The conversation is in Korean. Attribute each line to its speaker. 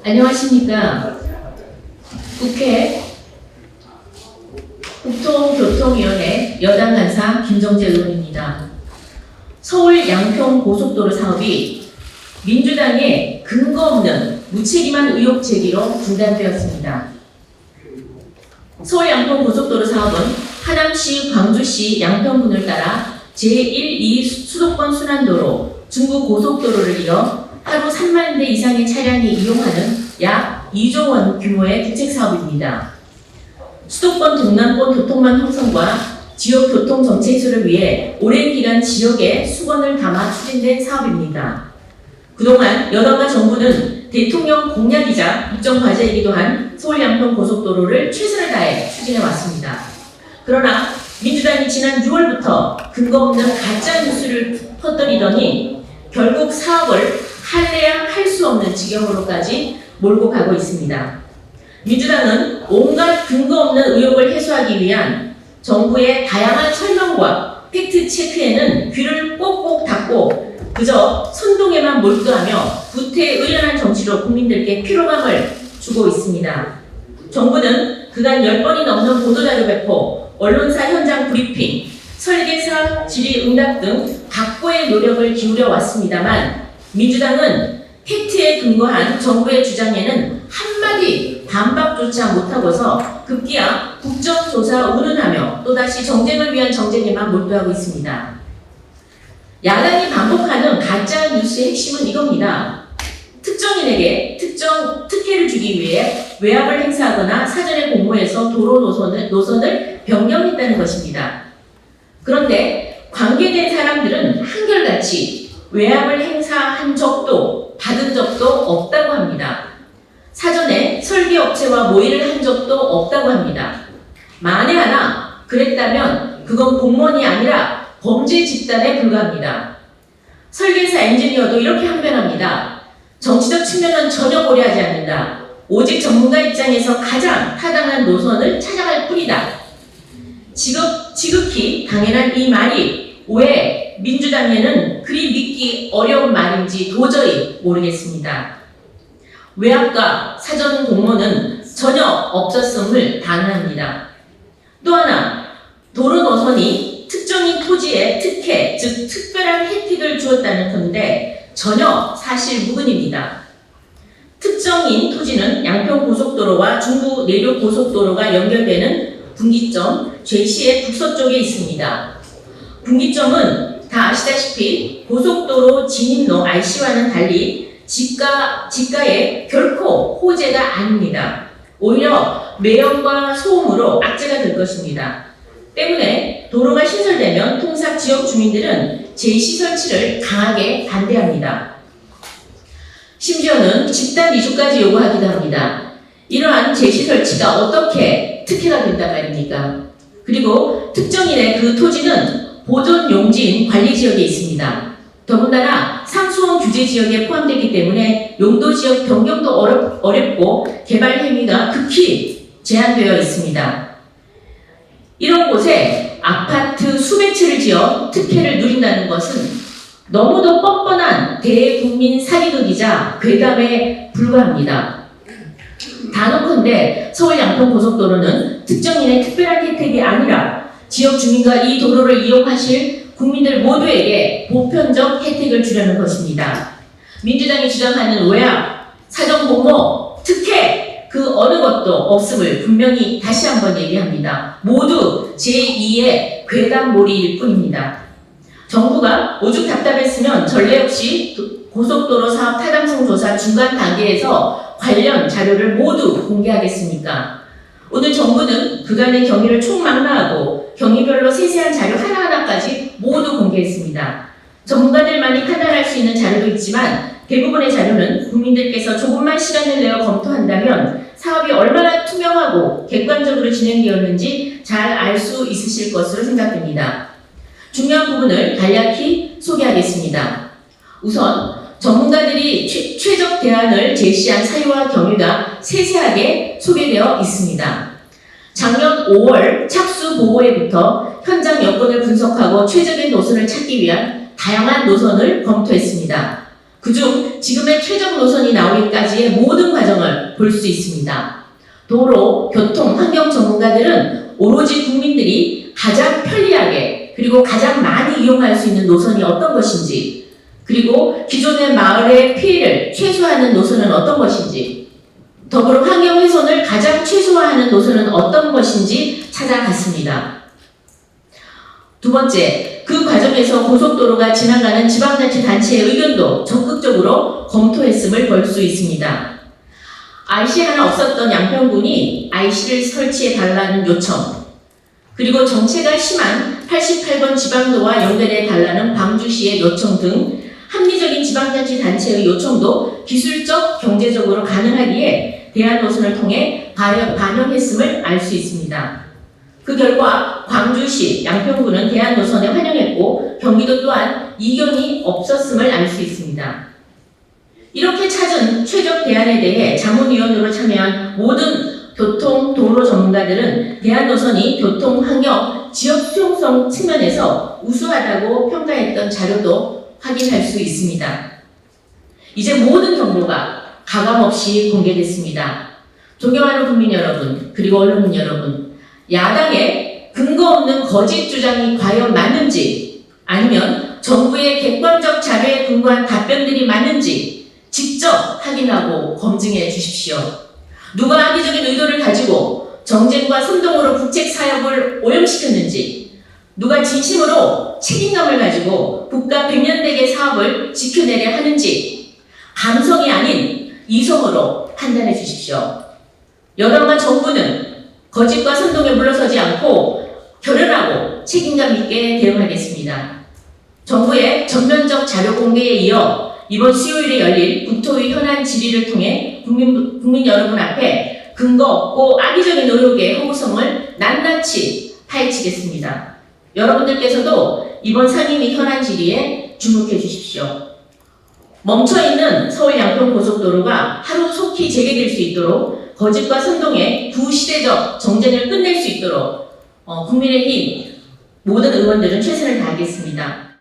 Speaker 1: 안녕하십니까. 국회 국토교통위원회 여당 간사 김정재 의원입니다. 서울 양평 고속도로 사업이 민주당의 근거 없는 무책임한 의혹 제기로 중단되었습니다. 서울 양평 고속도로 사업은 하남시, 광주시 양평군을 따라 제1, 2 수도권 순환도로 중부 고속도로를 이어 하루 3만 대 이상의 차량이 이용하는 약 2조 원 규모의 대책사업입니다. 수도권 동남권 교통망 형성과 지역 교통 정체수를 위해 오랜 기간 지역에 수건을 담아 추진된 사업입니다. 그동안 여당과 정부는 대통령 공약이자 국정 과제이기도 한 서울 양평 고속도로를 최선을 다해 추진해 왔습니다. 그러나 민주당이 지난 6월부터 근거 없는 가짜 뉴스를 퍼뜨리더니 결국 사업을 할래야 할 수 없는 지경으로까지 몰고 가고 있습니다. 민주당은 온갖 근거 없는 의혹을 해소하기 위한 정부의 다양한 설명과 팩트 체크에는 귀를 꼭꼭 닫고 그저 선동에만 몰두하며 구태의연한 정치로 국민들께 피로감을 주고 있습니다. 정부는 그간 10번이 넘는 보도자료 배포, 언론사 현장 브리핑, 설계사 질의응답 등 각고의 노력을 기울여 왔습니다만 민주당은 팩트에 근거한 정부의 주장에는 한마디 반박조차 못하고서 급기야 국정조사 운운하며 또다시 정쟁을 위한 정쟁에만 몰두하고 있습니다. 야당이 반복하는 가짜 뉴스의 핵심은 이겁니다. 특정인에게 특정 특혜를 주기 위해 외압을 행사하거나 사전에 공모해서 도로 노선을 변경했다는 것입니다. 그런데 관계된 사람들은 한결같이 외압을 행사한 적도 받은 적도 없다고 합니다. 사전에 설계업체와 모의를 한 적도 없다고 합니다. 만에 하나 그랬다면 그건 공무원이 아니라 범죄 집단에 불과합니다. 설계사 엔지니어도 이렇게 항변합니다. 정치적 측면은 전혀 고려하지 않는다. 오직 전문가 입장에서 가장 타당한 노선을 찾아갈 뿐이다. 지극히 당연한 이 말이 왜 민주당에는 그리 믿기 어려운 말인지 도저히 모르겠습니다. 외압과 사전 공모는 전혀 없었음을 단언합니다. 또 하나, 도로 노선이 특정인 토지에 특혜, 즉 특별한 혜택을 주었다는 건데 전혀 사실 무근입니다. 특정인 토지는 양평 고속도로와 중부 내륙 고속도로가 연결되는 분기점 죄시의 북서쪽에 있습니다. 분기점은 다 아시다시피 고속도로 진입로 RC와는 달리 지가에 결코 호재가 아닙니다. 오히려 매연과 소음으로 악재가 될 것입니다. 때문에 도로가 신설되면 통상 지역 주민들은 제시 설치를 강하게 반대합니다. 심지어는 집단 이주까지 요구하기도 합니다. 이러한 제시 설치가 어떻게 특혜가 된단 말입니까? 그리고 특정인의 그 토지는 보존 용지인 관리지역에 있습니다. 더군다나 상수원 규제 지역에 포함되기 때문에 용도 지역 변경도 어렵고 개발 행위가 극히 제한되어 있습니다. 이런 곳에 아파트 수백 채를 지어 특혜를 누린다는 것은 너무도 뻔뻔한 대국민 사기극이자 괴담에 불과합니다. 단언컨대 서울 양평 고속도로는 특정인의 특별한 혜택이 아니라 지역 주민과 이 도로를 이용하실 국민들 모두에게 보편적 혜택을 주려는 것입니다. 민주당이 주장하는 외압, 사전 공모, 특혜 그 어느 것도 없음을 분명히 다시 한번 얘기합니다. 모두 제2의 괴담몰이일 뿐입니다. 정부가 오죽 답답했으면 전례 없이 고속도로 사업 타당성 조사 중간 단계에서 관련 자료를 모두 공개하겠습니까? 오늘 정부는 그간의 경위를 총망라하고 경위별로 세세한 자료 하나하나까지 모두 공개했습니다. 전문가들만이 판단할 수 있는 자료도 있지만 대부분의 자료는 국민들께서 조금만 시간을 내어 검토한다면 사업이 얼마나 투명하고 객관적으로 진행되었는지 잘 알 수 있으실 것으로 생각됩니다. 중요한 부분을 간략히 소개하겠습니다. 우선 전문가들이 최적 대안을 제시한 사유와 경위가 세세하게 소개되어 있습니다. 작년 5월 착수 보고회부터 현장 여건을 분석하고 최적의 노선을 찾기 위한 다양한 노선을 검토했습니다. 그중 지금의 최적 노선이 나오기까지의 모든 과정을 볼 수 있습니다. 도로, 교통, 환경 전문가들은 오로지 국민들이 가장 편리하게 그리고 가장 많이 이용할 수 있는 노선이 어떤 것인지, 그리고 기존의 마을의 피해를 최소화하는 노선은 어떤 것인지, 더불어 환경 훼손을 가장 최소화하는 노선은 어떤 것인지 찾아갔습니다. 두 번째, 그 과정에서 고속도로가 지나가는 지방자치단체의 의견도 적극적으로 검토했음을 볼 수 있습니다. IC 하나 없었던 양평군이 IC를 설치해달라는 요청, 그리고 정체가 심한 88번 지방도와 연결해달라는 광주시의 요청 등 합리적인 지방자치단체의 요청도 기술적, 경제적으로 가능하기에 대안노선을 통해 반영했음을 알 수 있습니다. 그 결과 광주시, 양평군은 대안노선에 환영했고 경기도 또한 이견이 없었음을 알 수 있습니다. 이렇게 찾은 최적 대안에 대해 자문위원으로 참여한 모든 교통, 도로 전문가들은 대안노선이 교통, 환경, 지역 수용성 측면에서 우수하다고 평가했던 자료도 확인할 수 있습니다. 이제 모든 정보가 가감없이 공개됐습니다. 존경하는 국민 여러분, 그리고 언론인 여러분, 야당의 근거 없는 거짓 주장이 과연 맞는지, 아니면 정부의 객관적 자료에 근거한 답변들이 맞는지 직접 확인하고 검증해 주십시오. 누가 악의적인 의도를 가지고 정쟁과 선동으로 국책 사업을 오염시켰는지, 누가 진심으로 책임감을 가지고 국가 100년대계 사업을 지켜내려 하는지 감성이 아닌 이성으로 판단해 주십시오. 여당과 정부는 거짓과 선동에 물러서지 않고 결연하고 책임감 있게 대응하겠습니다. 정부의 전면적 자료 공개에 이어 이번 수요일에 열릴 국토위 현안 질의를 통해 국민 여러분 앞에 근거 없고 악의적인 의혹의 허구성을 낱낱이 파헤치겠습니다. 여러분들께서도 이번 상임위 현안 질의에 주목해 주십시오. 멈춰있는 서울 양평고속도로가 하루 속히 재개될 수 있도록 거짓과 선동의 구시대적 정쟁을 끝낼 수 있도록 국민의힘 모든 의원들은 최선을 다하겠습니다.